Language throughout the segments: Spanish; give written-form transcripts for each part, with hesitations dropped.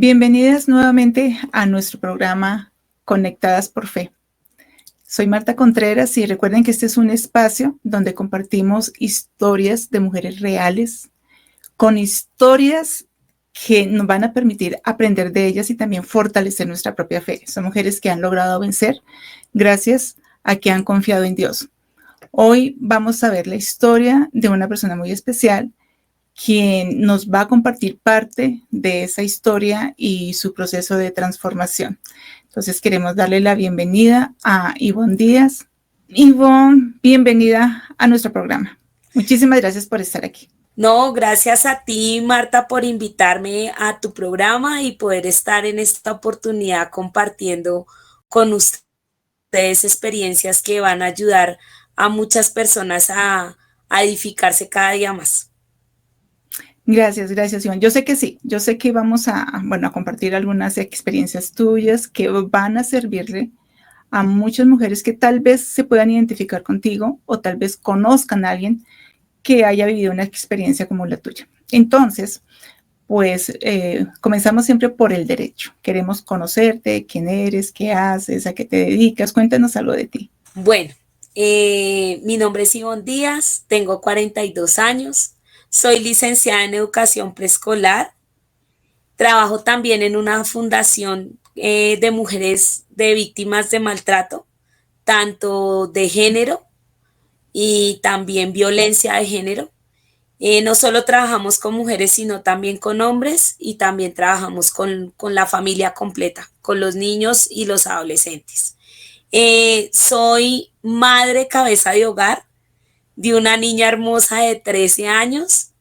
Bienvenidas nuevamente a nuestro programa Conectadas por Fe. Soy Marta Contreras y recuerden que este es un espacio donde compartimos historias de mujeres reales, con historias que nos van a permitir aprender de ellas y también fortalecer nuestra propia fe. Son mujeres que han logrado vencer gracias a que han confiado en Dios. Hoy vamos a ver la historia de una persona muy especial quien nos va a compartir parte de esa historia y su proceso de transformación. Entonces queremos darle la bienvenida a Ivonne Díaz. Ivonne, bienvenida a nuestro programa. Muchísimas gracias por estar aquí. No, gracias a ti, Marta, por invitarme a tu programa y poder estar en esta oportunidad compartiendo con ustedes experiencias que van a ayudar a muchas personas a edificarse cada día más. Gracias, Ivonne. Yo sé que sí, yo sé que vamos a compartir algunas experiencias tuyas que van a servirle a muchas mujeres que tal vez se puedan identificar contigo o tal vez conozcan a alguien que haya vivido una experiencia como la tuya. Entonces, pues comenzamos siempre por el derecho. Queremos conocerte, quién eres, qué haces, a qué te dedicas. Cuéntanos algo de ti. Bueno, mi nombre es Ivonne Díaz, tengo 42 años, soy licenciada en educación preescolar, trabajo también en una fundación de mujeres de víctimas de maltrato, tanto de género y también violencia de género. No solo trabajamos con mujeres, sino también con hombres y también trabajamos con la familia completa, con los niños y los adolescentes. Soy madre cabeza de hogar de una niña hermosa de 13 años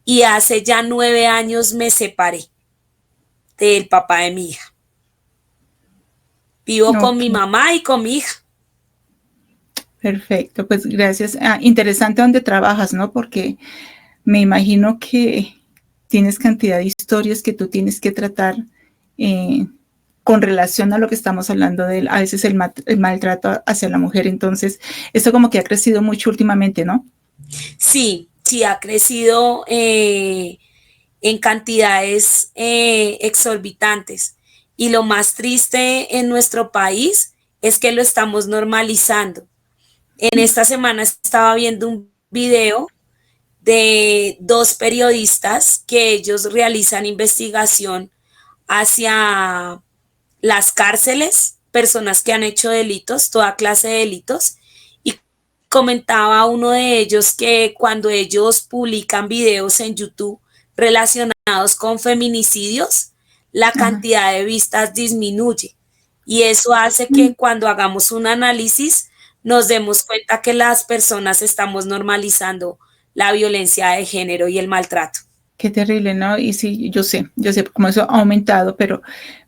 y hace ya 9 años me separé del papá de mi hija. Vivo con mi mamá y con mi hija. Perfecto, pues gracias. Interesante donde trabajas, ¿no? Porque me imagino que tienes cantidad de historias que tú tienes que tratar con relación a lo que estamos hablando de a veces el maltrato hacia la mujer. Entonces, esto como que ha crecido mucho últimamente, ¿no? Sí, ha crecido en cantidades exorbitantes. Y lo más triste en nuestro país es que lo estamos normalizando. En esta semana estaba viendo un video de 2 periodistas que ellos realizan investigación hacia las cárceles, personas que han hecho delitos, toda clase de delitos, y comentaba uno de ellos que cuando ellos publican videos en YouTube relacionados con feminicidios, la cantidad de vistas disminuye. Y eso hace que cuando hagamos un análisis nos demos cuenta que las personas estamos normalizando la violencia de género y el maltrato. Qué terrible, ¿no? Y sí, yo sé cómo eso ha aumentado, pero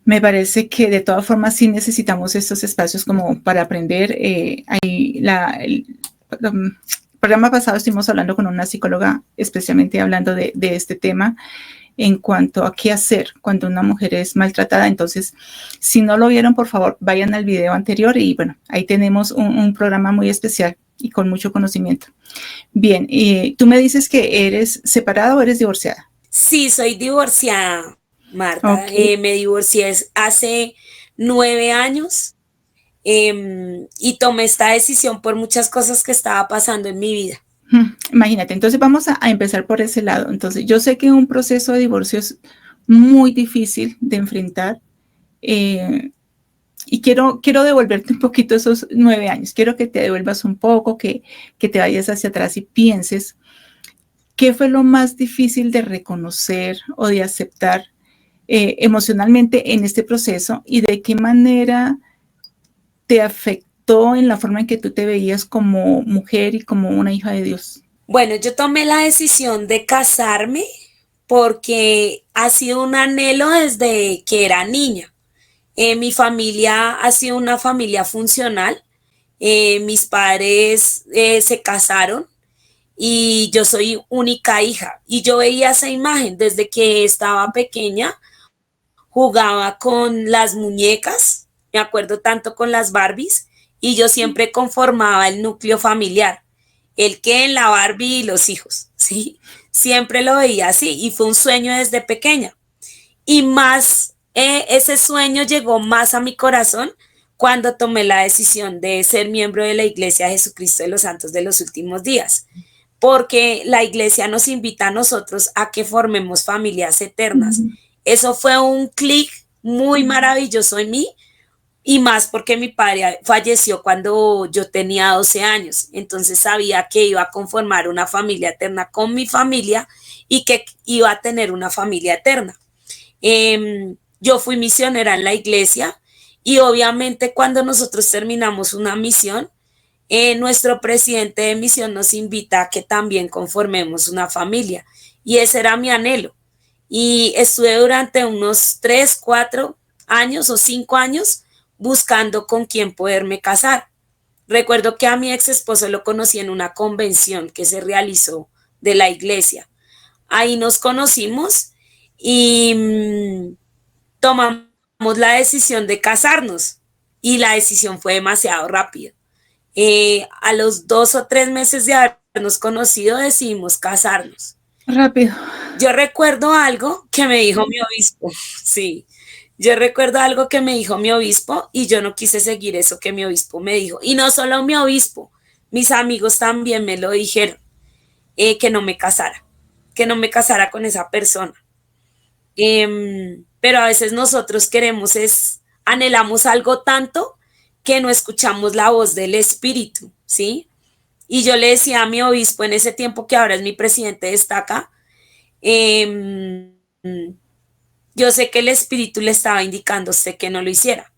me parece que de todas formas sí necesitamos estos espacios como para aprender. El programa pasado estuvimos hablando con una psicóloga, especialmente hablando de este tema, en cuanto a qué hacer cuando una mujer es maltratada. Entonces, si no lo vieron, por favor, vayan al video anterior y bueno, ahí tenemos un programa muy especial y con mucho conocimiento. Bien, ¿tú me dices que eres separada o eres divorciada? Sí, soy divorciada, Marta. Okay. Me divorcié hace 9 años y tomé esta decisión por muchas cosas que estaba pasando en mi vida. Imagínate, entonces vamos a empezar por ese lado. Entonces, yo sé que un proceso de divorcio es muy difícil de enfrentar y quiero devolverte un poquito esos 9 años. Quiero que te devuelvas un poco, que te vayas hacia atrás y pienses qué fue lo más difícil de reconocer o de aceptar emocionalmente en este proceso y de qué manera te afectó en la forma en que tú te veías como mujer y como una hija de Dios. Bueno, yo tomé la decisión de casarme porque ha sido un anhelo desde que era niña. Mi familia ha sido una familia funcional. Mis padres se casaron y yo soy única hija. Y yo veía esa imagen desde que estaba pequeña. Jugaba con las muñecas, me acuerdo tanto con las Barbies, y yo siempre conformaba el núcleo familiar. El Ken, la Barbie y los hijos, ¿sí? Siempre lo veía así y fue un sueño desde pequeña. y más, ese sueño llegó más a mi corazón cuando tomé la decisión de ser miembro de la Iglesia de Jesucristo de los Santos de los Últimos Días, porque la Iglesia nos invita a nosotros a que formemos familias eternas. Eso fue un clic muy maravilloso en mí, y más porque mi padre falleció cuando yo tenía 12 años, entonces sabía que iba a conformar una familia eterna con mi familia y que iba a tener una familia eterna. Yo fui misionera en la iglesia y obviamente cuando nosotros terminamos una misión, nuestro presidente de misión nos invita a que también conformemos una familia y ese era mi anhelo. Y estuve durante unos 3, 4 años o 5 años buscando con quién poderme casar. Recuerdo que a mi ex esposo lo conocí en una convención que se realizó de la iglesia. Ahí nos conocimos y tomamos la decisión de casarnos y la decisión fue demasiado rápida. A los 2 o 3 meses de habernos conocido decidimos casarnos. Rápido. Yo recuerdo algo que me dijo mi obispo, sí, yo recuerdo algo que me dijo mi obispo y yo no quise seguir eso que mi obispo me dijo. Y no solo mi obispo, mis amigos también me lo dijeron, que no me casara con esa persona. Pero a veces nosotros anhelamos algo tanto que no escuchamos la voz del Espíritu, ¿sí? Y yo le decía a mi obispo en ese tiempo, que ahora es mi presidente de Estaca, yo sé que el Espíritu le estaba indicando a usted que no lo hiciera,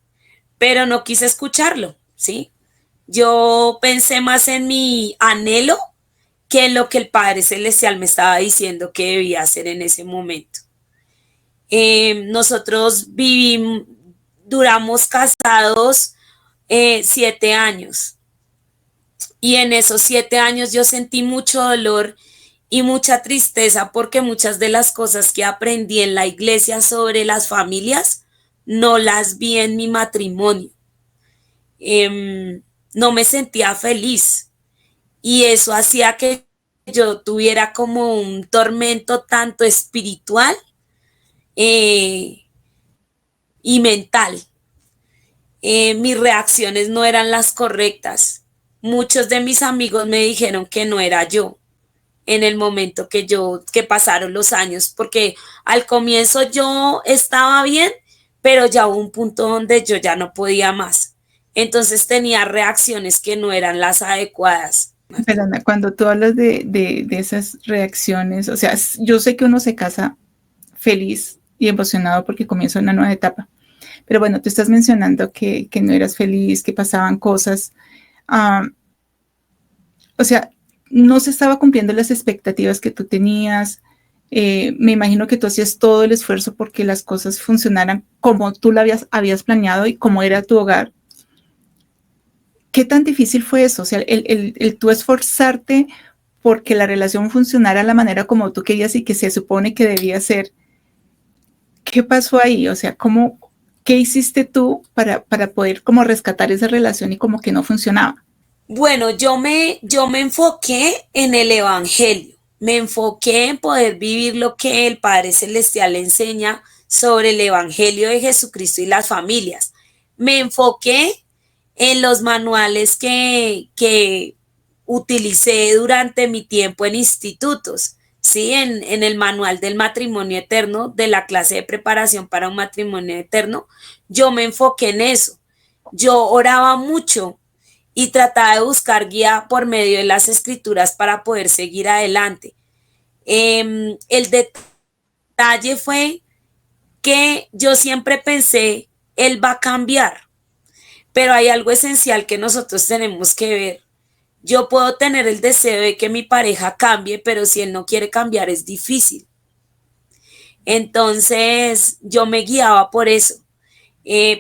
pero no quise escucharlo, ¿sí? Yo pensé más en mi anhelo que en lo que el Padre Celestial me estaba diciendo que debía hacer en ese momento. Nosotros duramos casados 7 años y en esos 7 años yo sentí mucho dolor y mucha tristeza porque muchas de las cosas que aprendí en la iglesia sobre las familias no las vi en mi matrimonio. No me sentía feliz y eso hacía que yo tuviera como un tormento tanto espiritual eh, y mental. Mis reacciones no eran las correctas. Muchos de mis amigos me dijeron que no era yo en el momento que pasaron los años, porque al comienzo yo estaba bien, pero ya hubo un punto donde yo ya no podía más. Entonces tenía reacciones que no eran las adecuadas. Perdona, cuando tú hablas de esas reacciones, o sea, yo sé que uno se casa feliz y emocionado porque comienza una nueva etapa, pero bueno, tú estás mencionando que no eras feliz, que pasaban cosas, o sea, no se estaba cumpliendo las expectativas que tú tenías. Me imagino que tú hacías todo el esfuerzo porque las cosas funcionaran como tú lo habías planeado y como era tu hogar. ¿Qué tan difícil fue eso? O sea, el tú esforzarte porque la relación funcionara a la manera como tú querías y que se supone que debía ser. ¿Qué pasó ahí? O sea, ¿qué hiciste tú para poder como rescatar esa relación y como que no funcionaba? Bueno, yo me enfoqué en el Evangelio, me enfoqué en poder vivir lo que el Padre Celestial enseña sobre el Evangelio de Jesucristo y las familias. Me enfoqué en los manuales que utilicé durante mi tiempo en institutos, ¿sí? En el manual del matrimonio eterno, de la clase de preparación para un matrimonio eterno, yo me enfoqué en eso. Yo oraba mucho y trataba de buscar guía por medio de las escrituras para poder seguir adelante. El detalle fue que yo siempre pensé, él va a cambiar, pero hay algo esencial que nosotros tenemos que ver. Yo puedo tener el deseo de que mi pareja cambie, pero si él no quiere cambiar es difícil. Entonces yo me guiaba por eso.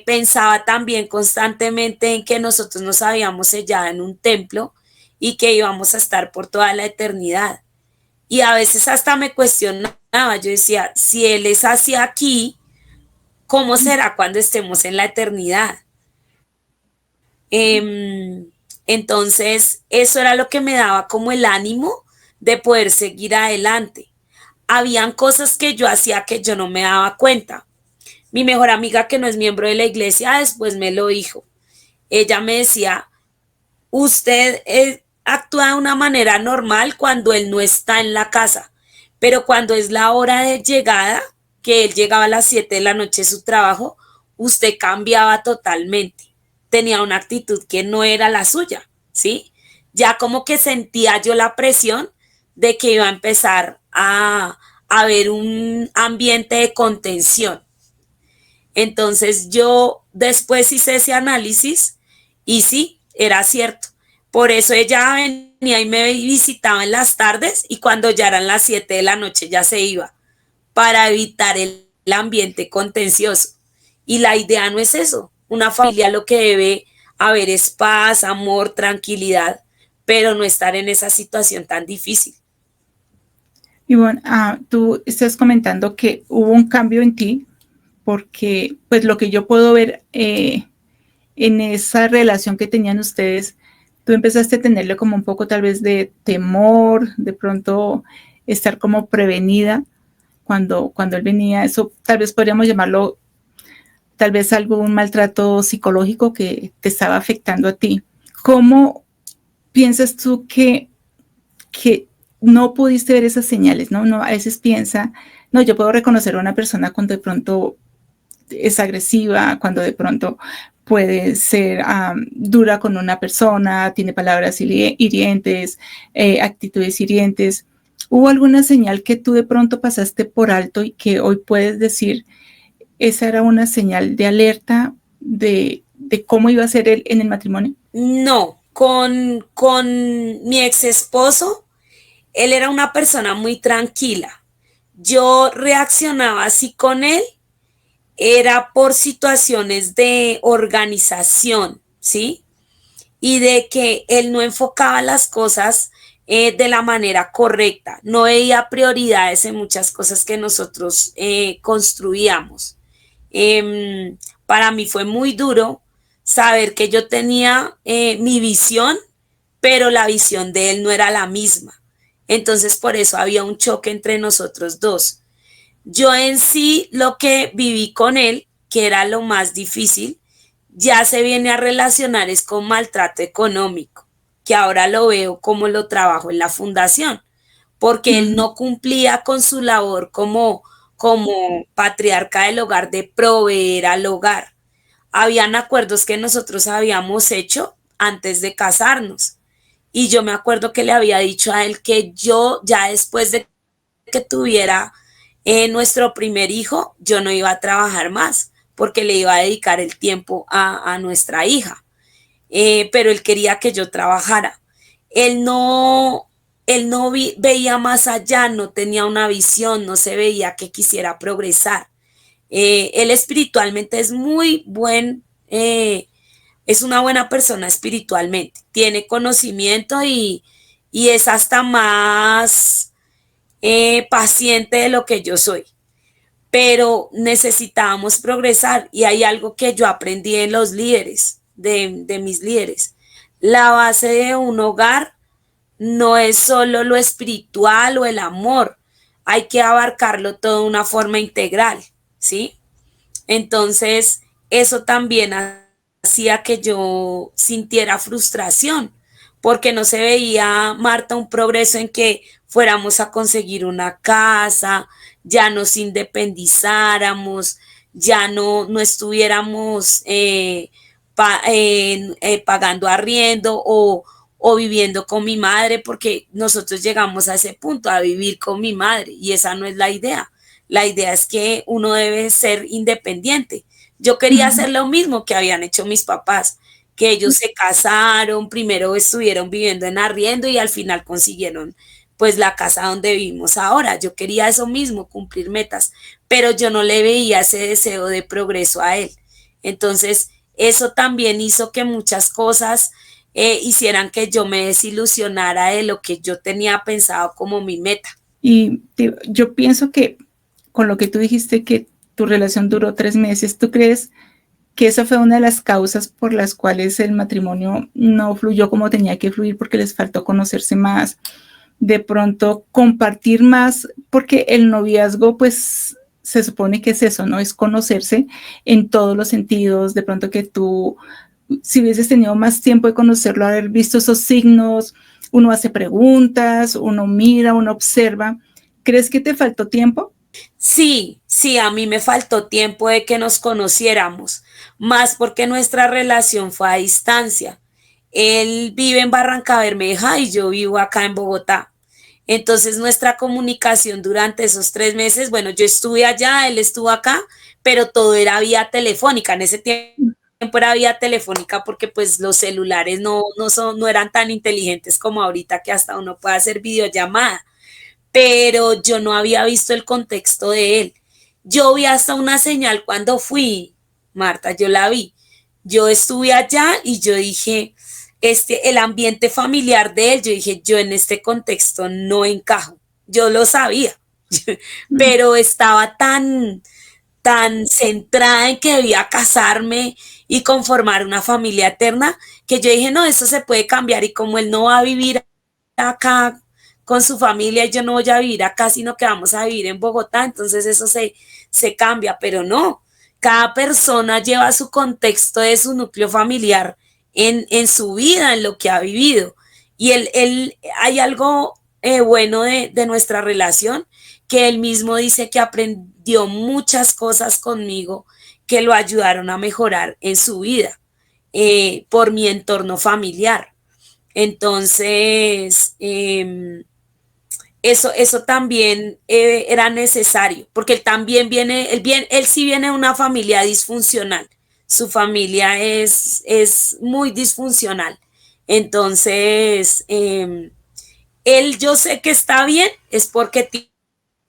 Pensaba también constantemente en que nosotros nos habíamos sellado en un templo y que íbamos a estar por toda la eternidad. Y a veces hasta me cuestionaba, yo decía, si Él es así aquí, ¿cómo será cuando estemos en la eternidad? Entonces, eso era lo que me daba como el ánimo de poder seguir adelante. habían cosas que yo hacía que yo no me daba cuenta. Mi mejor amiga, que no es miembro de la iglesia, después me lo dijo. Ella me decía, usted actúa de una manera normal cuando él no está en la casa, pero cuando es la hora de llegada, que él llegaba a las 7 de la noche de su trabajo, usted cambiaba totalmente. Tenía una actitud que no era la suya, ¿sí? Ya como que sentía yo la presión de que iba a empezar a haber un ambiente de contención. Entonces yo después hice ese análisis y sí, era cierto. Por eso ella venía y me visitaba en las tardes y cuando ya eran las 7 de la noche ya se iba para evitar el ambiente contencioso. Y la idea no es eso. Una familia lo que debe haber es paz, amor, tranquilidad, pero no estar en esa situación tan difícil. Y bueno, tú estás comentando que hubo un cambio en ti, porque pues lo que yo puedo ver en esa relación que tenían ustedes, tú empezaste a tenerle como un poco tal vez de temor, de pronto estar como prevenida cuando él venía, eso tal vez podríamos llamarlo tal vez un maltrato psicológico que te estaba afectando a ti. ¿Cómo piensas tú que no pudiste ver esas señales? ¿No? Uno a veces piensa, no, yo puedo reconocer a una persona cuando de pronto es agresiva, cuando de pronto puede ser dura con una persona, tiene palabras hirientes, actitudes hirientes. ¿Hubo alguna señal que tú de pronto pasaste por alto y que hoy puedes decir, esa era una señal de alerta de cómo iba a ser él en el matrimonio? No, con mi ex esposo, él era una persona muy tranquila. Yo reaccionaba así con él, era por situaciones de organización, ¿sí? Y de que él no enfocaba las cosas de la manera correcta, no veía prioridades en muchas cosas que nosotros construíamos. Para mí fue muy duro saber que yo tenía mi visión, pero la visión de él no era la misma. Entonces por eso había un choque entre nosotros dos. Yo en sí lo que viví con él, que era lo más difícil, ya se viene a relacionar es con maltrato económico, que ahora lo veo como lo trabajo en la fundación, porque él no cumplía con su labor como patriarca del hogar de proveer al hogar. Habían acuerdos que nosotros habíamos hecho antes de casarnos. Y yo me acuerdo que le había dicho a él que yo ya después de que tuviera nuestro primer hijo, yo no iba a trabajar más porque le iba a dedicar el tiempo a nuestra hija. Pero él quería que yo trabajara. Él no, él no veía más allá, no tenía una visión, no se veía que quisiera progresar. Él espiritualmente es muy buen, es una buena persona espiritualmente, tiene conocimiento y es hasta más paciente de lo que yo soy, pero necesitábamos progresar y hay algo que yo aprendí en los líderes, de mis líderes. La base de un hogar no es solo lo espiritual o el amor, hay que abarcarlo todo de una forma integral, ¿sí? Entonces, eso también hacía que yo sintiera frustración, porque no se veía, Marta, un progreso en que fuéramos a conseguir una casa, ya nos independizáramos, ya no estuviéramos pagando arriendo o viviendo con mi madre, porque nosotros llegamos a ese punto, a vivir con mi madre, y esa no es la idea. La idea es que uno debe ser independiente. Yo quería hacer lo mismo que habían hecho mis papás, que ellos se casaron, primero estuvieron viviendo en arriendo y al final consiguieron pues la casa donde vivimos ahora. Yo quería eso mismo, cumplir metas, pero yo no le veía ese deseo de progreso a él. Entonces, eso también hizo que muchas cosas hicieran que yo me desilusionara de lo que yo tenía pensado como mi meta. Y yo pienso que con lo que tú dijiste que tu relación duró 3 meses, ¿tú crees que esa fue una de las causas por las cuales el matrimonio no fluyó como tenía que fluir porque les faltó conocerse más, de pronto compartir más, porque el noviazgo pues se supone que es eso, ¿no? Es conocerse en todos los sentidos, de pronto que tú, si hubieses tenido más tiempo de conocerlo, haber visto esos signos, uno hace preguntas, uno mira, uno observa. ¿Crees que te faltó tiempo? Sí, sí, a mí me faltó tiempo de que nos conociéramos, más porque nuestra relación fue a distancia. Él vive en Barranca Bermeja y yo vivo acá en Bogotá. Entonces nuestra comunicación durante esos 3 meses, bueno, yo estuve allá, él estuvo acá, pero todo era vía telefónica. En ese tiempo era vía telefónica porque pues los celulares no eran tan inteligentes como ahorita que hasta uno puede hacer videollamada, pero yo no había visto el contexto de él. Yo vi hasta una señal cuando fui, Marta, yo la vi. Yo estuve allá y yo dije, el ambiente familiar de él, yo dije, yo en este contexto no encajo. Yo lo sabía, pero estaba tan centrada en que debía casarme y conformar una familia eterna, que yo dije, no, eso se puede cambiar y como él no va a vivir acá con su familia y yo no voy a vivir acá, sino que vamos a vivir en Bogotá, entonces eso se cambia, pero no, cada persona lleva su contexto de su núcleo familiar en su vida, en lo que ha vivido. Y hay algo bueno de nuestra relación, que él mismo dice que aprendió muchas cosas conmigo que lo ayudaron a mejorar en su vida por mi entorno familiar. Entonces, eso también era necesario, porque él también él sí viene de una familia disfuncional. Su familia es muy disfuncional. Entonces, él yo sé que está bien, es porque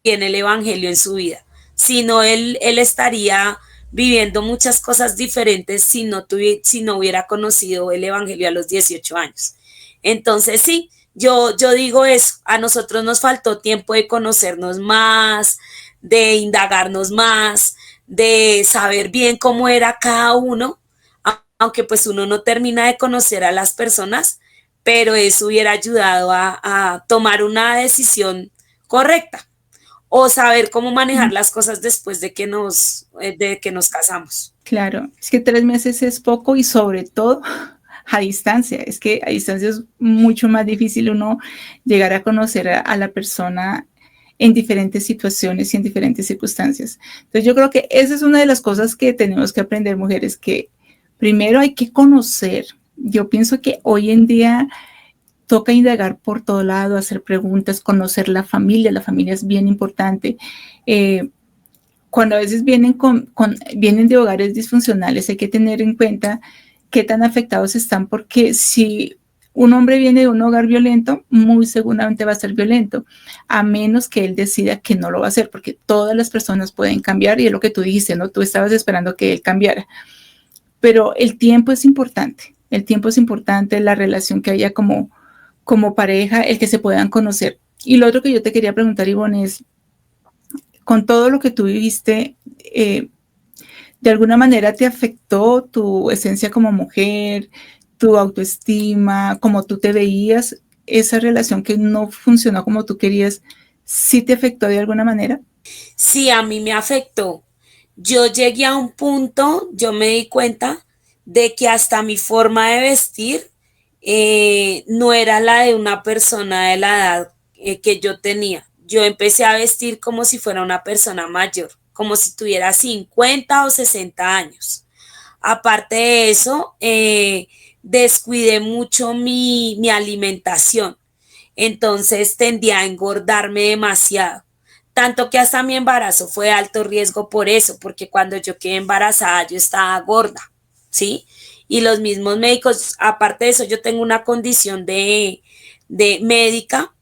tiene el evangelio en su vida. Si no, él estaría viviendo muchas cosas diferentes si no hubiera conocido el evangelio a los 18 años. Entonces, sí, yo digo eso, a nosotros nos faltó tiempo de conocernos más, de indagarnos más, de saber bien cómo era cada uno, aunque pues uno no termina de conocer a las personas, pero eso hubiera ayudado a tomar una decisión correcta o saber cómo manejar las cosas después de que nos casamos. Claro, es que 3 meses es poco y sobre todo a distancia. Es que a distancia es mucho más difícil uno llegar a conocer a la persona en diferentes situaciones y en diferentes circunstancias. Entonces yo creo que esa es una de las cosas que tenemos que aprender, mujeres, que primero hay que conocer. Yo pienso que hoy en día toca indagar por todo lado, hacer preguntas, conocer la familia es bien importante. Cuando a veces vienen de hogares disfuncionales, hay que tener en cuenta qué tan afectados están, porque si un hombre viene de un hogar violento, muy seguramente va a ser violento, a menos que él decida que no lo va a hacer, porque todas las personas pueden cambiar y es lo que tú dijiste, ¿no? Tú estabas esperando que él cambiara, pero el tiempo es importante, la relación que haya como pareja, el que se puedan conocer. Y lo otro que yo te quería preguntar, Ivonne, es, con todo lo que tú viviste, ¿de alguna manera te afectó tu esencia como mujer, tu autoestima, cómo tú te veías, esa relación que no funcionó como tú querías? ¿Sí te afectó de alguna manera? Sí, a mí me afectó. Yo llegué a un punto, yo me di cuenta de que hasta mi forma de vestir no era la de una persona de la edad que yo tenía. Yo empecé a vestir como si fuera una persona mayor, como si tuviera 50 o 60 años. Aparte de eso, descuidé mucho mi alimentación. Entonces tendía a engordarme demasiado. Tanto que hasta mi embarazo fue de alto riesgo por eso, porque cuando yo quedé embarazada yo estaba gorda, ¿sí? Y los mismos médicos, aparte de eso, yo tengo una condición de médica,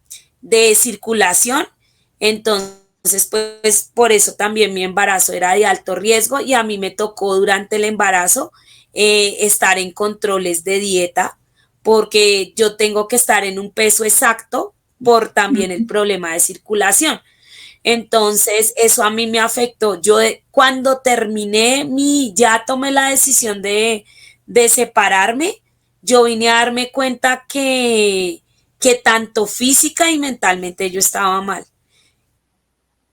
de circulación, entonces pues por eso también mi embarazo era de alto riesgo y a mí me tocó durante el embarazo estar en controles de dieta porque yo tengo que estar en un peso exacto por también el problema de circulación. Entonces, eso a mí me afectó. Cuando terminé ya tomé la decisión de separarme, yo vine a darme cuenta que tanto física y mentalmente yo estaba mal.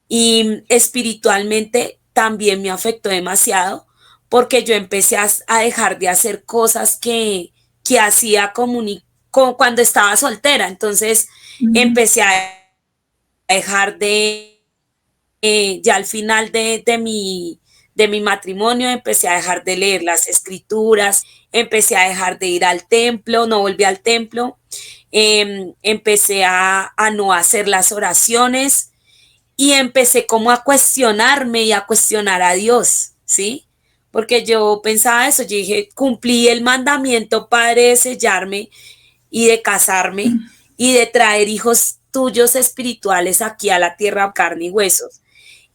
Y espiritualmente también me afectó demasiado porque yo empecé a dejar de hacer cosas que hacía cuando estaba soltera. Entonces Ujú. empecé a dejar ya al final de mi matrimonio, empecé a dejar de leer las escrituras, empecé a dejar de ir al templo, no volví al templo, empecé a no hacer las oraciones y empecé como a cuestionarme y a cuestionar a Dios, ¿sí? Porque yo pensaba eso, yo dije, cumplí el mandamiento, Padre, de sellarme y de casarme y de traer hijos tuyos espirituales aquí a la tierra, carne y huesos.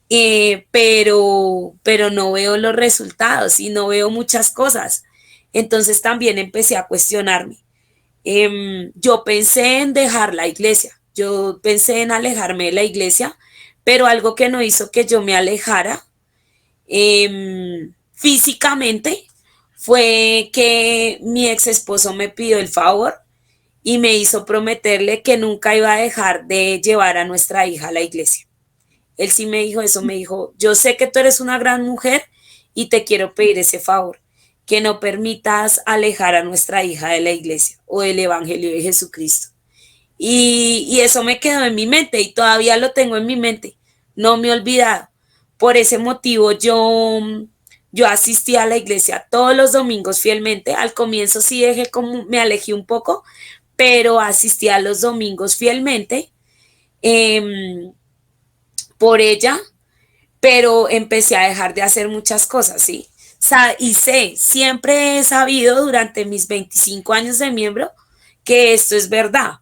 Pero no veo los resultados y no veo muchas cosas. Entonces también empecé a cuestionarme. Yo pensé en dejar la iglesia, yo pensé en alejarme de la iglesia, pero algo que no hizo que yo me alejara físicamente fue que mi ex esposo me pidió el favor y me hizo prometerle que nunca iba a dejar de llevar a nuestra hija a la iglesia. Él sí me dijo eso, me dijo, yo sé que tú eres una gran mujer y te quiero pedir ese favor, que no permitas alejar a nuestra hija de la iglesia o del Evangelio de Jesucristo. Y eso me quedó en mi mente y todavía lo tengo en mi mente, no me he olvidado. Por ese motivo yo asistí a la iglesia todos los domingos fielmente. Al comienzo sí dejé como, me alejé un poco, pero asistí a los domingos fielmente eh, por ella, pero empecé a dejar de hacer muchas cosas, ¿sí? Y siempre he sabido durante mis 25 años de miembro que esto es verdad,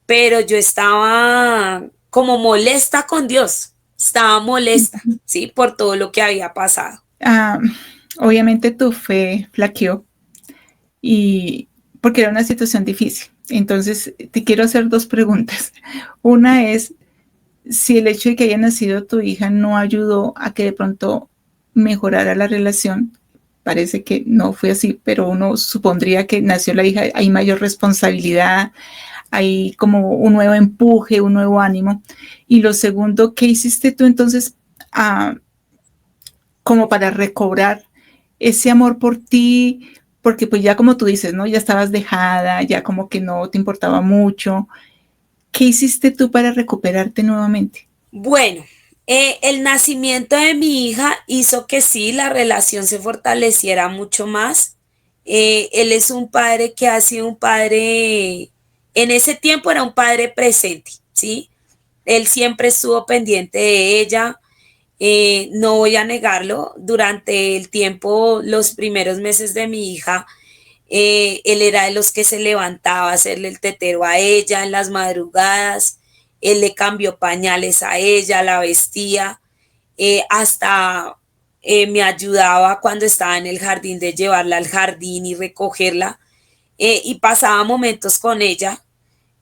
pero yo estaba como molesta con Dios, estaba molesta, ¿sí? Por todo lo que había pasado. Ah, obviamente tu fe flaqueó y porque era una situación difícil. Entonces, te quiero hacer dos preguntas. Una es si el hecho de que haya nacido tu hija no ayudó a que de pronto mejorara la relación. Parece que no fue así, pero uno supondría que nació la hija, hay mayor responsabilidad, hay como un nuevo empuje, un nuevo ánimo. Y lo segundo, ¿qué hiciste tú entonces como para recobrar ese amor por ti? Porque pues ya como tú dices, ¿no? Ya estabas dejada, ya como que no te importaba mucho. ¿Qué hiciste tú para recuperarte nuevamente? Bueno, el nacimiento de mi hija hizo que sí, la relación se fortaleciera mucho más. Él es un padre que ha sido un padre, en ese tiempo era un padre presente, ¿sí? Él siempre estuvo pendiente de ella, no voy a negarlo, durante el tiempo, los primeros meses de mi hija, él era de los que se levantaba a hacerle el tetero a ella en las madrugadas, él le cambió pañales a ella, la vestía, hasta me ayudaba cuando estaba en el jardín de llevarla al jardín y recogerla, y pasaba momentos con ella,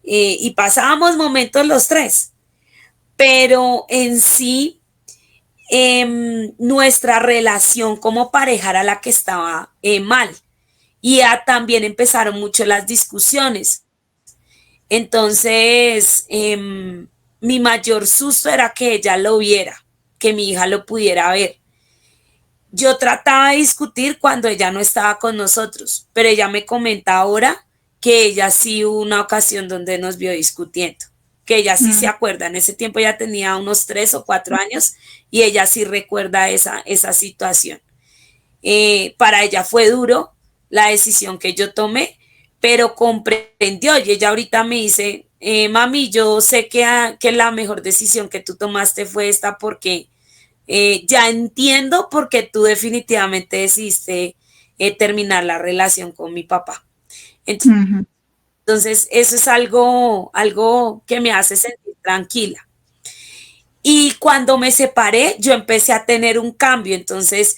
y pasábamos momentos los tres, pero en sí nuestra relación como pareja era la que estaba mal. Y también empezaron mucho las discusiones. Entonces, mi mayor susto era que ella lo viera, que mi hija lo pudiera ver. Yo trataba de discutir cuando ella no estaba con nosotros, pero ella me comenta ahora que ella sí hubo una ocasión donde nos vio discutiendo, que ella sí se Mm. acuerda. En ese tiempo ya tenía unos 3 o 4 años y ella sí recuerda esa situación. Para ella fue duro la decisión que yo tomé, pero comprendió y ella ahorita me dice, mami, yo sé que la mejor decisión que tú tomaste fue esta porque ya entiendo por qué tú definitivamente decidiste terminar la relación con mi papá. Ujú. Entonces, eso es algo que me hace sentir tranquila. Y cuando me separé, yo empecé a tener un cambio. Entonces,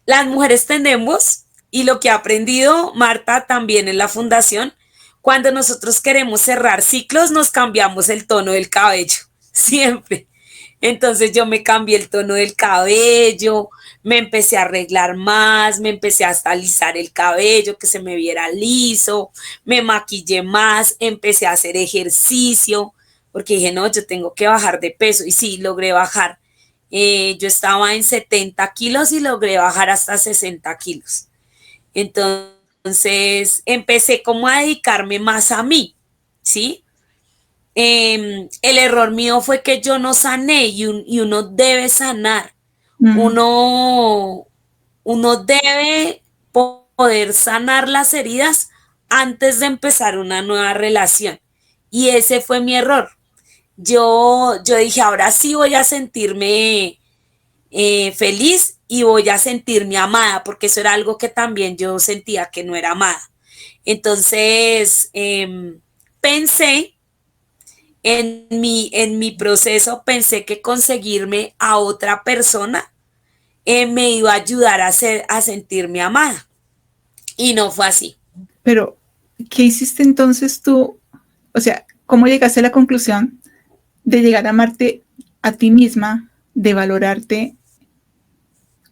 las mujeres tendemos, y lo que ha aprendido Marta también en la fundación, cuando nosotros queremos cerrar ciclos, nos cambiamos el tono del cabello, siempre. Entonces yo me cambié el tono del cabello, me empecé a arreglar más, me empecé a alisar el cabello, que se me viera liso, me maquillé más, empecé a hacer ejercicio, porque dije, no, yo tengo que bajar de peso. Y sí, logré bajar. Yo estaba en 70 kilos y logré bajar hasta 60 kilos. Entonces empecé como a dedicarme más a mí, ¿sí? El error mío fue que yo no sané y uno debe sanar. Mm. Uno, uno debe poder sanar las heridas antes de empezar una nueva relación. Y ese fue mi error. Yo dije, ahora sí voy a sentirme feliz y voy a sentirme amada, porque eso era algo que también yo sentía que no era amada. Entonces, pensé en mi proceso, pensé que conseguirme a otra persona me iba a ayudar a sentirme amada. Y no fue así. Pero, ¿qué hiciste entonces tú? O sea, ¿cómo llegaste a la conclusión de llegar a amarte a ti misma, de valorarte,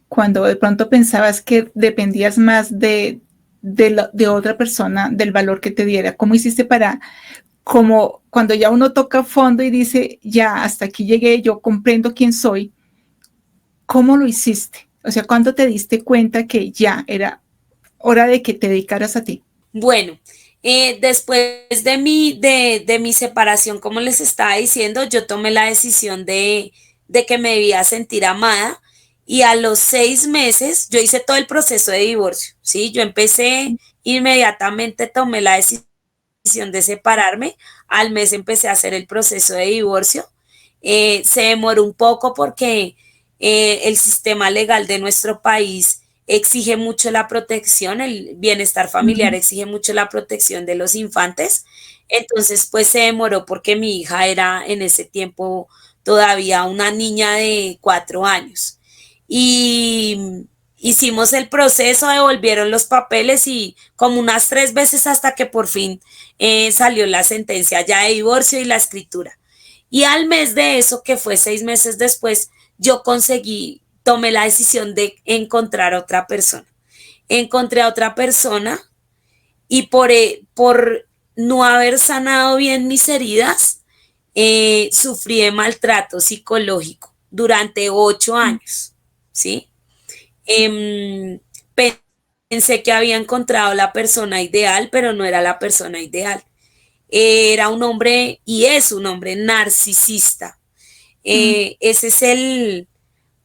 cuando de pronto pensabas que dependías más de otra persona, del valor que te diera? ¿Cómo hiciste para, como cuando ya uno toca fondo y dice, ya, hasta aquí llegué, yo comprendo quién soy? ¿Cómo lo hiciste? O sea, ¿cuándo te diste cuenta que ya era hora de que te dedicaras a ti? Bueno, después de mi separación, como les estaba diciendo, yo tomé la decisión de que me debía sentir amada y a los 6 meses yo hice todo el proceso de divorcio, ¿sí? Yo empecé inmediatamente, tomé la decisión de separarme, al mes empecé a hacer el proceso de divorcio. Se demoró un poco porque el sistema legal de nuestro país exige mucho la protección, el bienestar familiar exige mucho la protección de los infantes. Entonces, pues se demoró porque mi hija era en ese tiempo todavía una niña de 4 años. Y hicimos el proceso, devolvieron los papeles y como unas 3 veces hasta que por fin salió la sentencia ya de divorcio y la escritura. Y al mes de eso, que fue 6 meses después, yo tomé la decisión de encontrar a otra persona. Encontré a otra persona y por no haber sanado bien mis heridas, sufrí de maltrato psicológico durante 8 años, ¿sí? Eh, Pensé que había encontrado la persona ideal, pero no era la persona ideal. Era un hombre y es un hombre narcisista. Ese es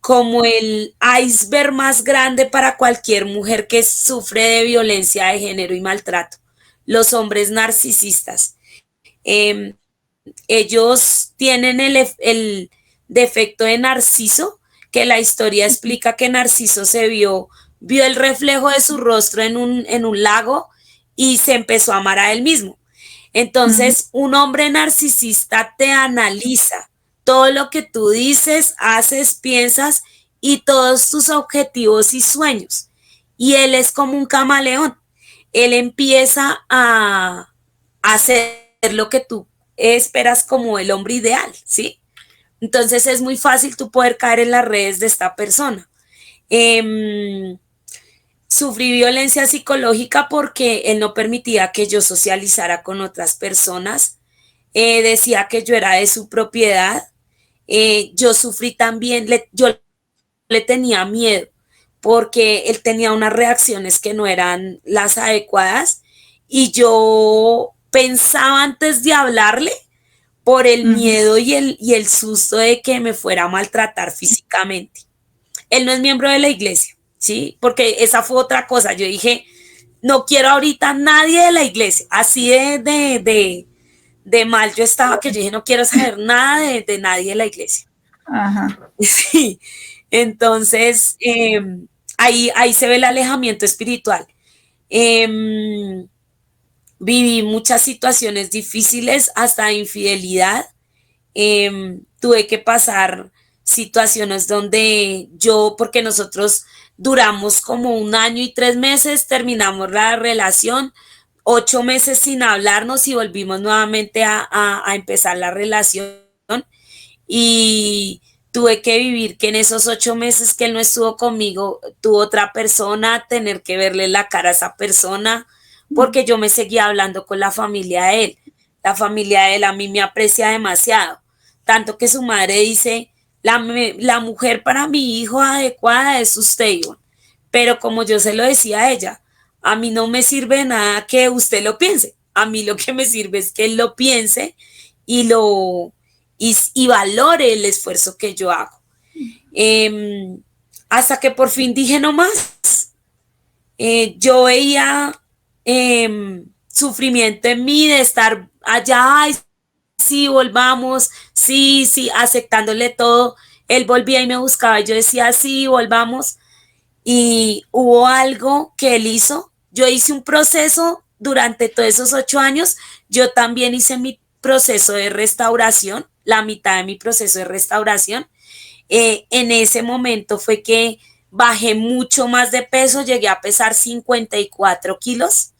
como el iceberg más grande para cualquier mujer que sufre de violencia de género y maltrato. Los hombres narcisistas. Eh, Ellos tienen el defecto de Narciso, que la historia explica que Narciso vio el reflejo de su rostro en un lago y se empezó a amar a él mismo. Entonces, un hombre narcisista te analiza todo lo que tú dices, haces, piensas y todos tus objetivos y sueños. Y él es como un camaleón. Él empieza a hacer lo que tú esperas como el hombre ideal, ¿sí? Entonces es muy fácil tú poder caer en las redes de esta persona. Eh, Sufrí violencia psicológica porque él no permitía que yo socializara con otras personas. Decía que yo era de su propiedad. Yo sufrí también, yo le tenía miedo porque él tenía unas reacciones que no eran las adecuadas y yo pensaba antes de hablarle por el miedo y el susto de que me fuera a maltratar físicamente. Él no es miembro de la iglesia, ¿sí? Porque esa fue otra cosa. Yo dije, no quiero ahorita a nadie de la iglesia. Así de mal yo estaba que yo dije, no quiero saber nada de nadie de la iglesia. Ajá. Sí. Entonces, ahí se ve el alejamiento espiritual. Eh, Viví muchas situaciones difíciles, hasta infidelidad. Tuve que pasar situaciones donde porque nosotros duramos como 1 año y 3 meses, terminamos la relación, 8 meses sin hablarnos y volvimos nuevamente a empezar la relación. Y tuve que vivir que en esos 8 meses que él no estuvo conmigo, tuvo otra persona, tener que verle la cara a esa persona, porque yo me seguía hablando con la familia de él. La familia de él a mí me aprecia demasiado, tanto que su madre dice, la mujer para mi hijo adecuada es usted, Ivonne. Pero como yo se lo decía a ella, a mí no me sirve de nada que usted lo piense. A mí lo que me sirve es que él lo piense y y valore el esfuerzo que yo hago. Hasta que por fin dije no más. Yo veía sufrimiento en mí de estar allá, ay, sí, volvamos, sí, sí, aceptándole todo. Él volvía y me buscaba y yo decía, sí, volvamos. Y hubo algo que él hizo. Yo hice un proceso durante todos esos 8 años. Yo también hice mi proceso de restauración, la mitad de mi proceso de restauración. En ese momento fue que bajé mucho más de peso, llegué a pesar 54 kilos.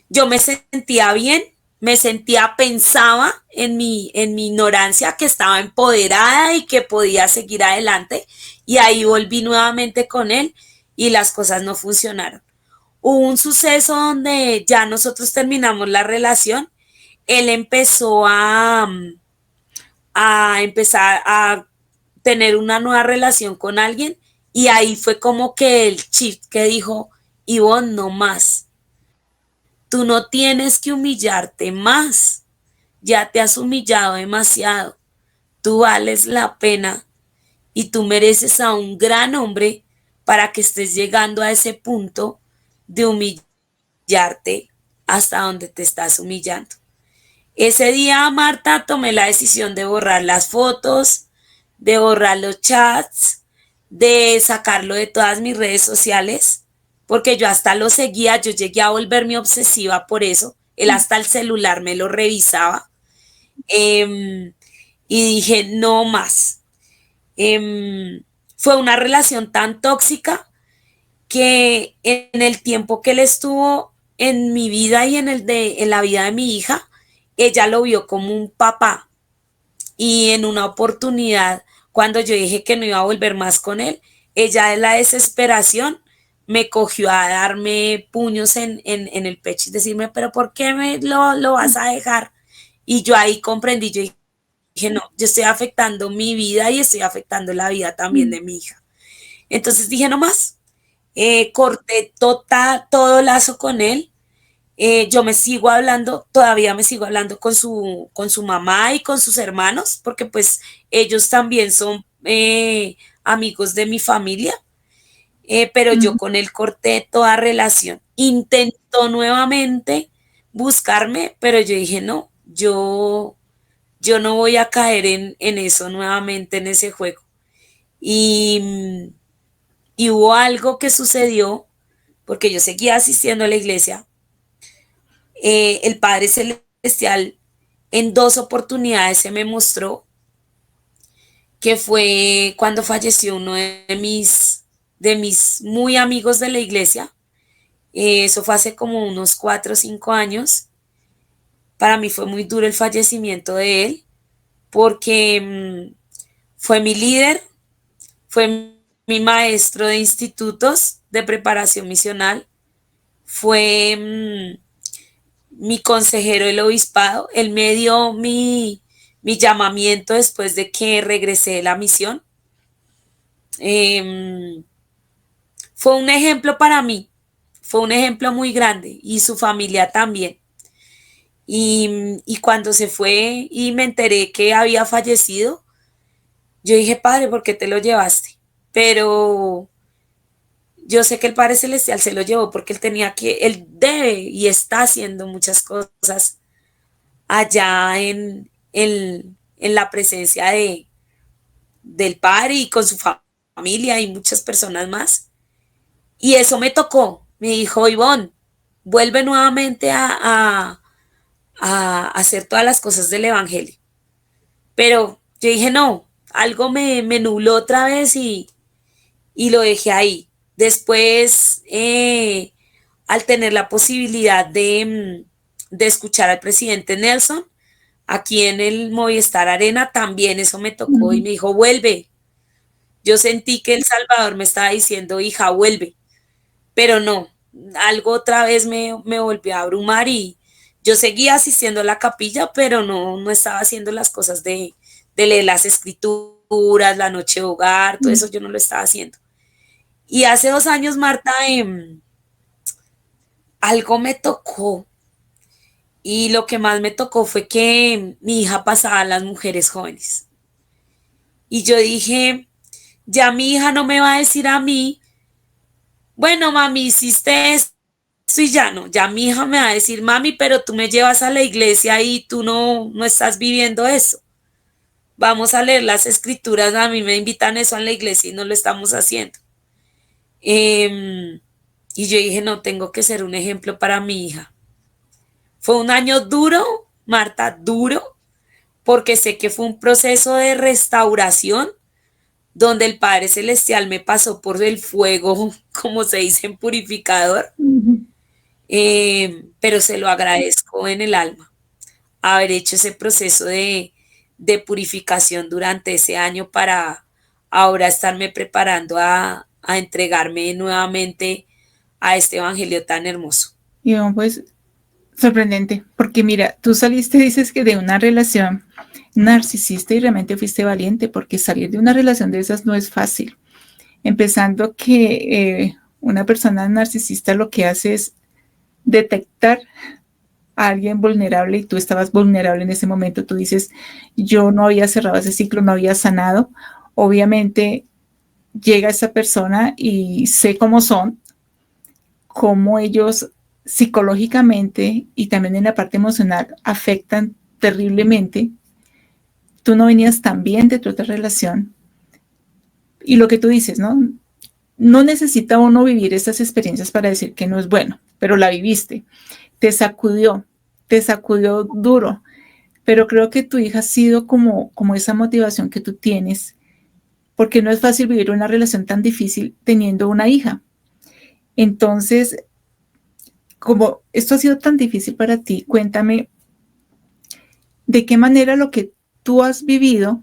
Yo me sentía bien, me sentía, pensaba en mi ignorancia que estaba empoderada y que podía seguir adelante. Y ahí volví nuevamente con él y las cosas no funcionaron. Hubo un suceso donde ya nosotros terminamos la relación. Él empezó a empezar a tener una nueva relación con alguien y ahí fue como que el chip que dijo, Ivonne, no más. Tú no tienes que humillarte más. Ya te has humillado demasiado. Tú vales la pena y tú mereces a un gran hombre para que estés llegando a ese punto de humillarte hasta donde te estás humillando. Ese día, Marta, tomé la decisión de borrar las fotos, de borrar los chats, de sacarlo de todas mis redes sociales, porque yo hasta lo seguía, yo llegué a volverme obsesiva por eso. Él hasta el celular me lo revisaba. Y dije, no más. Fue una relación tan tóxica que en el tiempo que él estuvo en mi vida y en la vida de mi hija, ella lo vio como un papá. Y en una oportunidad, cuando yo dije que no iba a volver más con él, ella de la desesperación me cogió a darme puños en el pecho y decirme, pero ¿por qué lo vas a dejar? Y yo ahí comprendí, yo dije, no, yo estoy afectando mi vida y estoy afectando la vida también de mi hija. Entonces dije, no más, corté todo lazo con él. Yo me sigo hablando, todavía me sigo hablando con su mamá y con sus hermanos, porque pues ellos también son amigos de mi familia, pero yo con él corté toda relación. Intentó nuevamente buscarme, pero yo dije, no, yo no voy a caer en eso nuevamente, en ese juego. Y, y hubo algo que sucedió, porque yo seguía asistiendo a la iglesia. El Padre Celestial en 2 oportunidades se me mostró, que fue cuando falleció uno de mis muy amigos de la iglesia. Eso fue hace como unos 4 o 5 años. Para mí fue muy duro el fallecimiento de él, porque fue mi líder, fue mi maestro de institutos de preparación misional, fue mi consejero del obispado. Él me dio mi llamamiento después de que regresé de la misión. Fue un ejemplo para mí, fue un ejemplo muy grande y su familia también. Y cuando se fue y me enteré que había fallecido, yo dije, Padre, ¿por qué te lo llevaste? Pero yo sé que el Padre Celestial se lo llevó porque él debe y está haciendo muchas cosas allá en la presencia del Padre y con su familia y muchas personas más. Y eso me tocó. Me dijo, Ivonne, vuelve nuevamente a hacer todas las cosas del Evangelio. Pero yo dije, no, algo me nubló otra vez y lo dejé ahí. Después, al tener la posibilidad de escuchar al presidente Nelson, aquí en el Movistar Arena también eso me tocó y Ujú. me dijo, vuelve. Yo sentí que El Salvador me estaba diciendo, hija, vuelve, pero no, algo otra vez me volvió a abrumar y yo seguía asistiendo a la capilla, pero no estaba haciendo las cosas de leer las escrituras, la noche de hogar, todo eso yo no lo estaba haciendo. Y hace 2 años, Marta, algo me tocó y lo que más me tocó fue que mi hija pasaba a las mujeres jóvenes. Y yo dije, ya mi hija no me va a decir a mí, bueno, mami, hiciste esto y ya no, ya mi hija me va a decir, mami, pero tú me llevas a la iglesia y tú no estás viviendo eso. Vamos a leer las escrituras, a mí me invitan eso a la iglesia y no lo estamos haciendo. Y yo dije, no, tengo que ser un ejemplo para mi hija. Fue un año duro, Marta, duro, porque sé que fue un proceso de restauración donde el Padre Celestial me pasó por el fuego, como se dice en purificador, Ujú. pero se lo agradezco en el alma, haber hecho ese proceso de purificación durante ese año para ahora estarme preparando a entregarme nuevamente a este evangelio tan hermoso. Y bueno, pues sorprendente, porque mira, tú saliste, dices que de una relación narcisista y realmente fuiste valiente, porque salir de una relación de esas no es fácil. Empezando que una persona narcisista lo que hace es detectar a alguien vulnerable y tú estabas vulnerable en ese momento. Tú dices, yo no había cerrado ese ciclo, no había sanado. Obviamente llega esa persona y sé cómo son, cómo ellos psicológicamente y también en la parte emocional afectan terriblemente. Tú no venías tan bien de tu otra relación. Y lo que tú dices, ¿no? No necesita uno vivir estas experiencias para decir que no es bueno, pero la viviste. Te sacudió duro, pero creo que tu hija ha sido como esa motivación que tú tienes, porque no es fácil vivir una relación tan difícil teniendo una hija. Entonces, como esto ha sido tan difícil para ti, cuéntame de qué manera lo que tú has vivido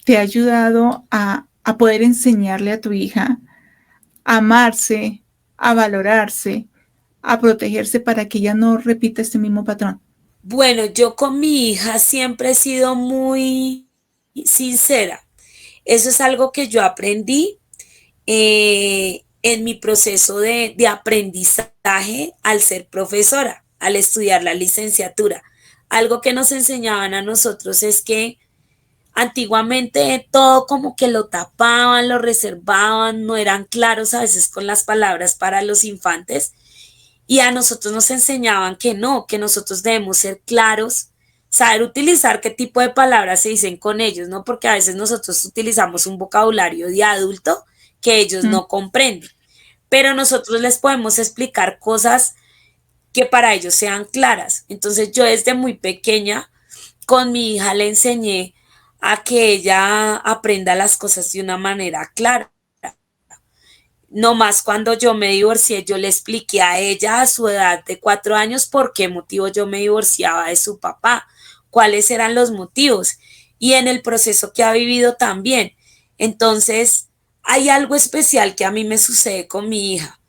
te ha ayudado a poder enseñarle a tu hija a amarse, a valorarse, a protegerse para que ella no repita este mismo patrón. Bueno, yo con mi hija siempre he sido muy sincera. Eso es algo que yo aprendí en mi proceso de aprendizaje al ser profesora, al estudiar la licenciatura. Algo que nos enseñaban a nosotros es que antiguamente todo como que lo tapaban, lo reservaban, no eran claros a veces con las palabras para los infantes y a nosotros nos enseñaban que no, que nosotros debemos ser claros, saber utilizar qué tipo de palabras se dicen con ellos, ¿no? Porque a veces nosotros utilizamos un vocabulario de adulto que ellos Mm. no comprenden, pero nosotros les podemos explicar cosas que para ellos sean claras. Entonces yo desde muy pequeña con mi hija le enseñé a que ella aprenda las cosas de una manera clara. No más cuando yo me divorcié, yo le expliqué a ella a su edad de 4 años por qué motivo yo me divorciaba de su papá, cuáles eran los motivos y en el proceso que ha vivido también. Entonces, hay algo especial que a mí me sucede con mi hija.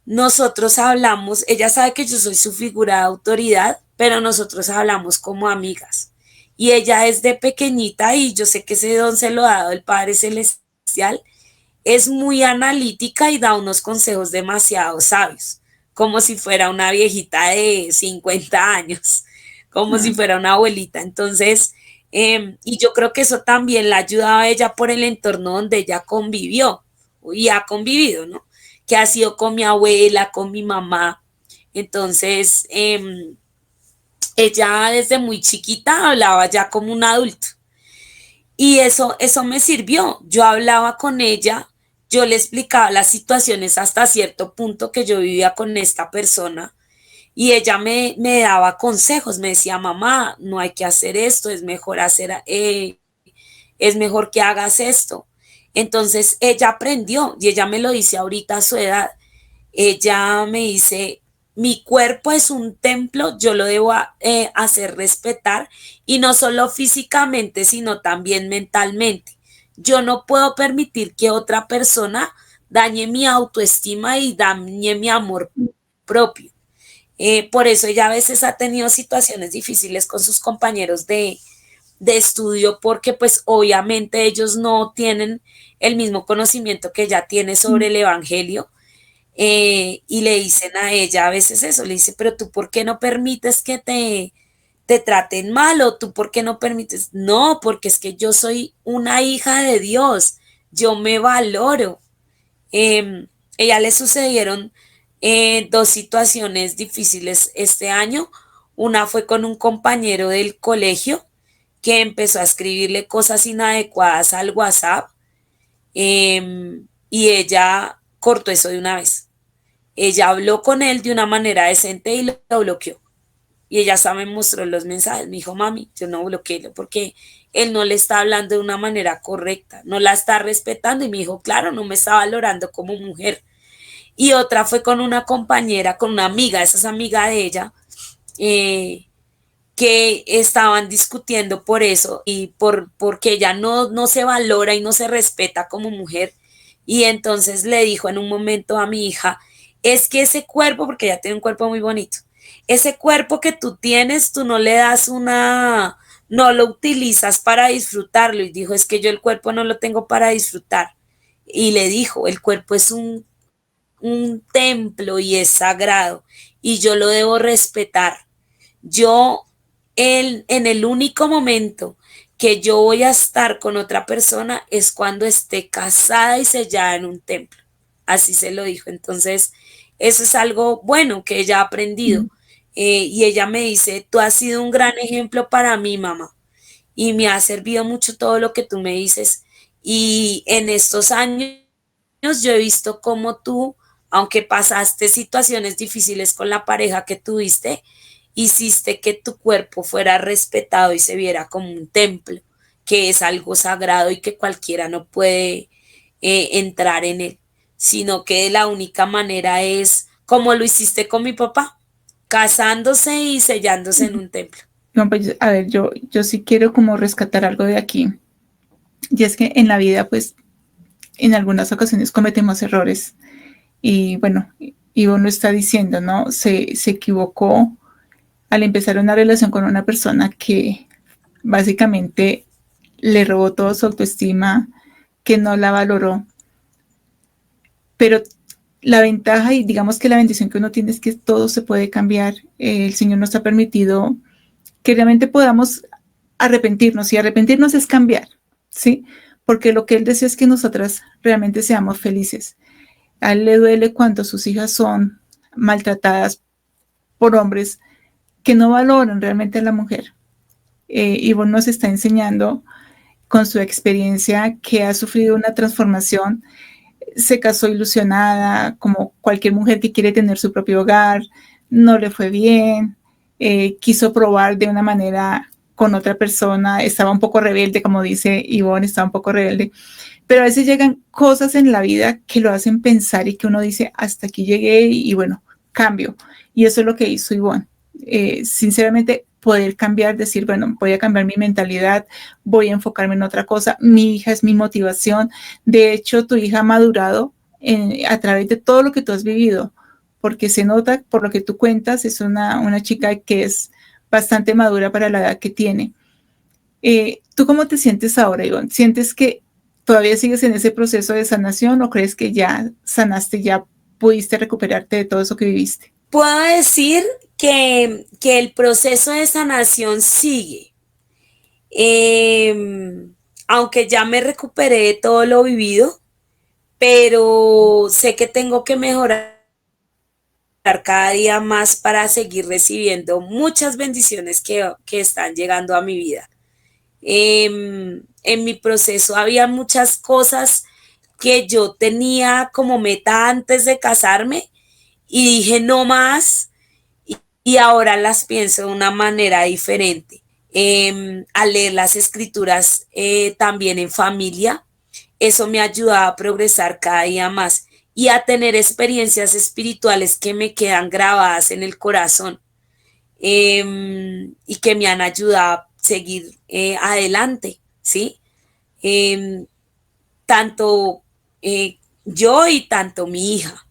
Nosotros hablamos, ella sabe que yo soy su figura de autoridad, pero nosotros hablamos como amigas. Y ella es de pequeñita y yo sé que ese don se lo ha dado el Padre Celestial, es muy analítica y da unos consejos demasiado sabios, como si fuera una viejita de 50 años, como si Mm. fuera una abuelita. Entonces, y yo creo que eso también la ha ayudado a ella por el entorno donde ella convivió y ha convivido, ¿no? Que ha sido con mi abuela, con mi mamá. Entonces, ella desde muy chiquita hablaba ya como un adulto. Y eso me sirvió. Yo hablaba con ella, yo le explicaba las situaciones hasta cierto punto que yo vivía con esta persona y ella me daba consejos, me decía, mamá, no hay que hacer esto, es mejor que hagas esto. Entonces ella aprendió y ella me lo dice ahorita a su edad. Ella me dice, mi cuerpo es un templo, yo lo debo hacer respetar y no solo físicamente, sino también mentalmente. Yo no puedo permitir que otra persona dañe mi autoestima y dañe mi amor propio. Por eso ella a veces ha tenido situaciones difíciles con sus compañeros de estudio porque pues obviamente ellos no tienen el mismo conocimiento que ella tiene sobre el Evangelio. Y le dicen a ella a veces eso, le dice, pero tú ¿por qué no permites que te traten mal o tú por qué no permites? No, porque es que yo soy una hija de Dios, yo me valoro. Ella le sucedieron dos situaciones difíciles este año. Una fue con un compañero del colegio que empezó a escribirle cosas inadecuadas al WhatsApp y ella cortó eso de una vez. Ella habló con él de una manera decente y lo bloqueó. Y ella hasta me mostró los mensajes. Me dijo, mami, yo no bloqueé porque él no le está hablando de una manera correcta, no la está respetando. Y me dijo, claro, no me está valorando como mujer. Y otra fue con una compañera, con una amiga, esa es amiga de ella, que estaban discutiendo por eso y porque ella no se valora y no se respeta como mujer. Y entonces le dijo en un momento a mi hija, es que ese cuerpo, porque ella tiene un cuerpo muy bonito, ese cuerpo que tú tienes, tú no le das no lo utilizas para disfrutarlo. Y dijo, es que yo el cuerpo no lo tengo para disfrutar. Y le dijo, el cuerpo es un templo y es sagrado y yo lo debo respetar. Yo, en el único momento que yo voy a estar con otra persona es cuando esté casada y sellada en un templo. Así se lo dijo. Entonces, eso es algo bueno que ella ha aprendido. Y ella me dice, tú has sido un gran ejemplo para mí, mamá, y me ha servido mucho todo lo que tú me dices. Y en estos años yo he visto cómo tú, aunque pasaste situaciones difíciles con la pareja que tuviste, hiciste que tu cuerpo fuera respetado y se viera como un templo, que es algo sagrado y que cualquiera no puede entrar en él, sino que la única manera es como lo hiciste con mi papá, casándose y sellándose en un templo. No, pues, a ver, yo sí quiero como rescatar algo de aquí. Y es que en la vida, pues, en algunas ocasiones cometemos errores. Y bueno, Ivo lo está diciendo, ¿no? Se equivocó al empezar una relación con una persona que básicamente le robó toda su autoestima, que no la valoró. Pero la ventaja y digamos que la bendición que uno tiene es que todo se puede cambiar. El Señor nos ha permitido que realmente podamos arrepentirnos, y arrepentirnos es cambiar, ¿sí? Porque lo que Él desea es que nosotras realmente seamos felices. A Él le duele cuando sus hijas son maltratadas por hombres que no valoran realmente a la mujer. Ivonne nos está enseñando con su experiencia que ha sufrido una transformación. Se casó ilusionada, como cualquier mujer que quiere tener su propio hogar, no le fue bien, quiso probar de una manera con otra persona, estaba un poco rebelde, como dice Ivonne, estaba un poco rebelde, pero a veces llegan cosas en la vida que lo hacen pensar y que uno dice, hasta aquí llegué y bueno, cambio. Y eso es lo que hizo Ivonne. Sinceramente, poder cambiar, decir, bueno, voy a cambiar mi mentalidad, voy a enfocarme en otra cosa, mi hija es mi motivación. De hecho, tu hija ha madurado a través de todo lo que tú has vivido, porque se nota por lo que tú cuentas, es una chica que es bastante madura para la edad que tiene. ¿Tú cómo te sientes ahora, Ivonne? ¿Sientes que todavía sigues en ese proceso de sanación o crees que ya sanaste, ya pudiste recuperarte de todo eso que viviste? Puedo decir que el proceso de sanación sigue. Aunque ya me recuperé de todo lo vivido, pero sé que tengo que mejorar cada día más para seguir recibiendo muchas bendiciones que están llegando a mi vida. En mi proceso había muchas cosas que yo tenía como meta antes de casarme y dije no más y ahora las pienso de una manera diferente. Al leer las escrituras también en familia, eso me ayuda a progresar cada día más y a tener experiencias espirituales que me quedan grabadas en el corazón, y que me han ayudado a seguir adelante, ¿sí? Em, tanto yo y tanto mi hija.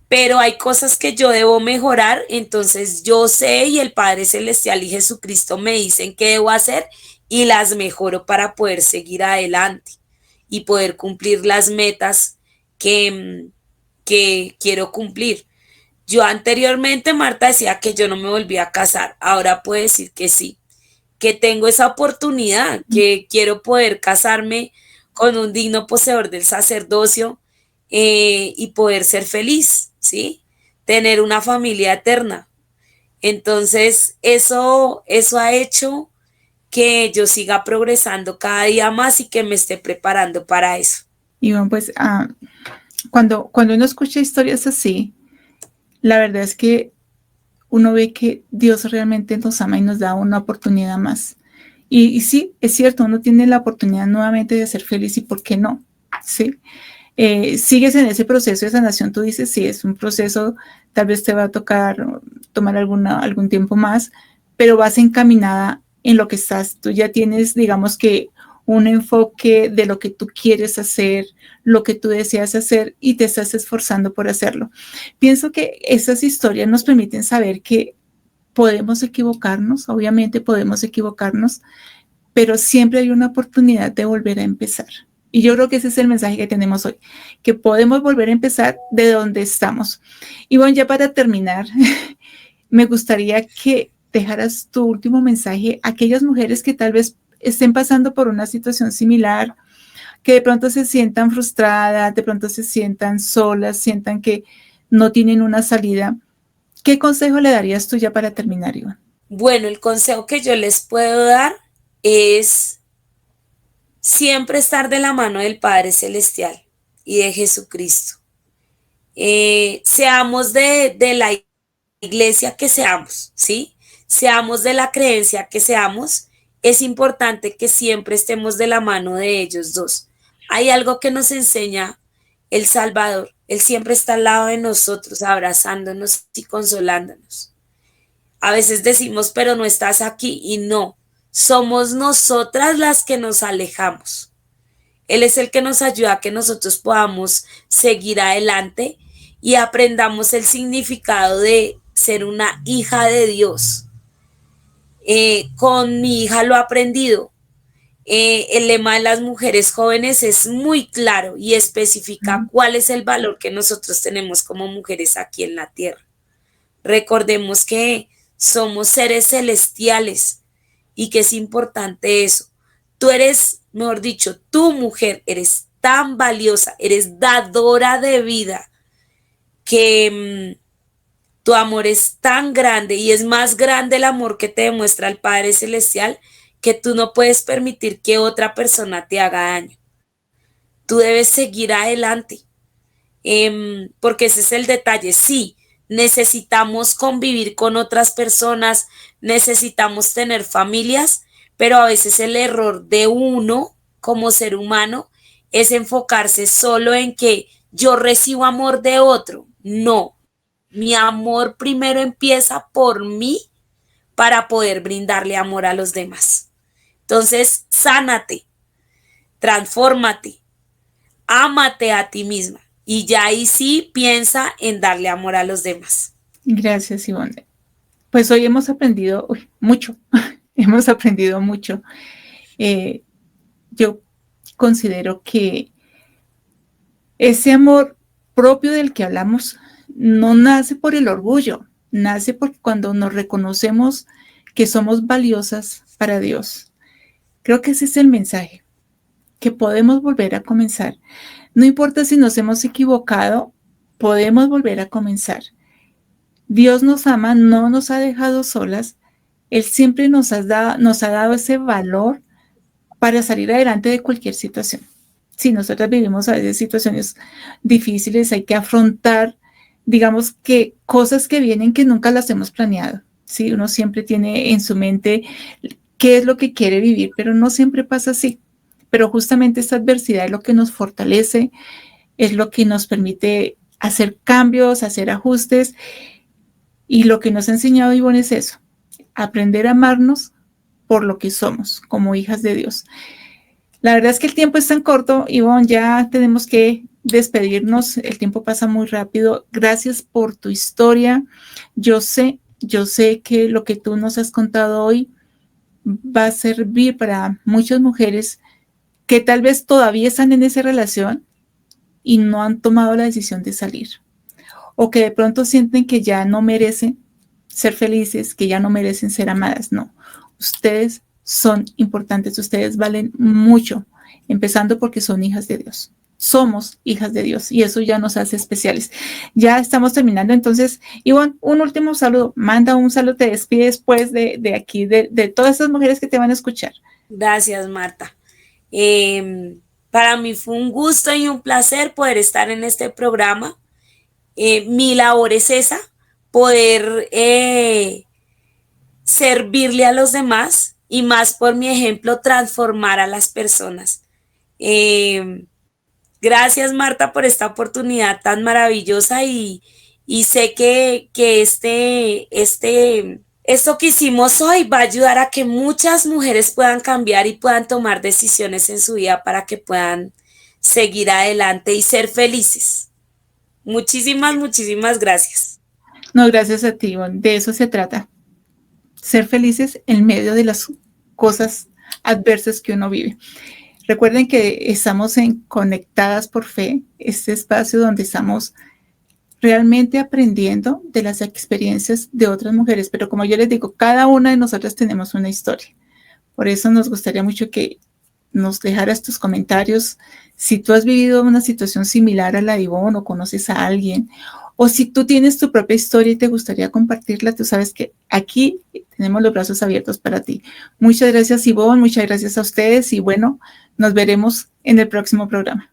Pero hay cosas que yo debo mejorar, entonces yo sé y el Padre Celestial y Jesucristo me dicen qué debo hacer y las mejoro para poder seguir adelante y poder cumplir las metas que quiero cumplir. Yo anteriormente, Marta, decía que yo no me volvía a casar, ahora puedo decir que sí, que tengo esa oportunidad, que quiero poder casarme con un digno poseedor del sacerdocio, y poder ser feliz, ¿sí? Tener una familia eterna. Entonces, eso ha hecho que yo siga progresando cada día más y que me esté preparando para eso. Y bueno, pues cuando uno escucha historias así, la verdad es que uno ve que Dios realmente nos ama y nos da una oportunidad más. Y sí, es cierto, uno tiene la oportunidad nuevamente de ser feliz y ¿por qué no? ¿Sí? Sigues en ese proceso de sanación, tú dices, sí, es un proceso, tal vez te va a tocar tomar algún tiempo más, pero vas encaminada en lo que estás. Tú ya tienes, digamos que, un enfoque de lo que tú quieres hacer, lo que tú deseas hacer y te estás esforzando por hacerlo. Pienso que esas historias nos permiten saber que podemos equivocarnos, obviamente podemos equivocarnos, pero siempre hay una oportunidad de volver a empezar. Y yo creo que ese es el mensaje que tenemos hoy, que podemos volver a empezar de donde estamos. Y bueno, ya para terminar, me gustaría que dejaras tu último mensaje a aquellas mujeres que tal vez estén pasando por una situación similar, que de pronto se sientan frustradas, de pronto se sientan solas, sientan que no tienen una salida. ¿Qué consejo le darías tú ya para terminar, Iván? Bueno, el consejo que yo les puedo dar es siempre estar de la mano del Padre Celestial y de Jesucristo. Seamos de la iglesia que seamos, ¿sí? Seamos de la creencia que seamos, es importante que siempre estemos de la mano de ellos dos. Hay algo que nos enseña el Salvador. Él siempre está al lado de nosotros, abrazándonos y consolándonos. A veces decimos, pero no estás aquí, y no, somos nosotras las que nos alejamos. Él es el que nos ayuda a que nosotros podamos seguir adelante y aprendamos el significado de ser una hija de Dios. Con mi hija lo he aprendido. El lema de las mujeres jóvenes es muy claro y especifica cuál es el valor que nosotros tenemos como mujeres aquí en la tierra. Recordemos que somos seres celestiales y que es importante eso. Tú eres, mejor dicho, tu mujer, eres tan valiosa, eres dadora de vida, que tu amor es tan grande y es más grande el amor que te demuestra el Padre Celestial, que tú no puedes permitir que otra persona te haga daño. Tú debes seguir adelante, porque ese es el detalle. Sí, necesitamos convivir con otras personas, necesitamos tener familias, pero a veces el error de uno como ser humano es enfocarse solo en que yo recibo amor de otro. No, mi amor primero empieza por mí para poder brindarle amor a los demás. Entonces, sánate, transfórmate, ámate a ti misma y ya ahí sí piensa en darle amor a los demás. Gracias, Ivonne. Pues hoy hemos aprendido mucho, hemos aprendido mucho. Yo considero que ese amor propio del que hablamos no nace por el orgullo, nace por cuando nos reconocemos que somos valiosas para Dios. Creo que ese es el mensaje, que podemos volver a comenzar. No importa si nos hemos equivocado, podemos volver a comenzar. Dios nos ama, no nos ha dejado solas. Él siempre nos ha dado ese valor para salir adelante de cualquier situación. Si nosotros vivimos a veces situaciones difíciles, hay que afrontar, digamos que cosas que vienen que nunca las hemos planeado. ¿Sí? Uno siempre tiene en su mente qué es lo que quiere vivir, pero no siempre pasa así. Pero justamente esta adversidad es lo que nos fortalece, es lo que nos permite hacer cambios, hacer ajustes. Y lo que nos ha enseñado Ivonne es eso, aprender a amarnos por lo que somos, como hijas de Dios. La verdad es que el tiempo es tan corto, Ivonne, ya tenemos que despedirnos, el tiempo pasa muy rápido. Gracias por tu historia. Yo sé que lo que tú nos has contado hoy va a servir para muchas mujeres que tal vez todavía están en esa relación y no han tomado la decisión de salir, o que de pronto sienten que ya no merecen ser felices, que ya no merecen ser amadas. No, ustedes son importantes, ustedes valen mucho, empezando porque son hijas de Dios. Somos hijas de Dios y eso ya nos hace especiales. Ya estamos terminando, entonces, Ivonne, un último saludo. Manda un saludo, te despides pues de aquí, de todas esas mujeres que te van a escuchar. Gracias, Marta. Para mí fue un gusto y un placer poder estar en este programa. Mi labor es esa, poder servirle a los demás y más por mi ejemplo, transformar a las personas. Gracias, Marta, por esta oportunidad tan maravillosa y sé que esto que hicimos hoy va a ayudar a que muchas mujeres puedan cambiar y puedan tomar decisiones en su vida para que puedan seguir adelante y ser felices. Muchísimas, muchísimas gracias. No, gracias a ti, Ivonne. De eso se trata. Ser felices en medio de las cosas adversas que uno vive. Recuerden que estamos en Conectadas por Fe, este espacio donde estamos realmente aprendiendo de las experiencias de otras mujeres, pero como yo les digo, cada una de nosotras tenemos una historia. Por eso nos gustaría mucho que nos dejaras tus comentarios si tú has vivido una situación similar a la de Ivonne o conoces a alguien, o si tú tienes tu propia historia y te gustaría compartirla, tú sabes que aquí tenemos los brazos abiertos para ti. Muchas gracias, Ivonne, muchas gracias a ustedes y bueno, nos veremos en el próximo programa.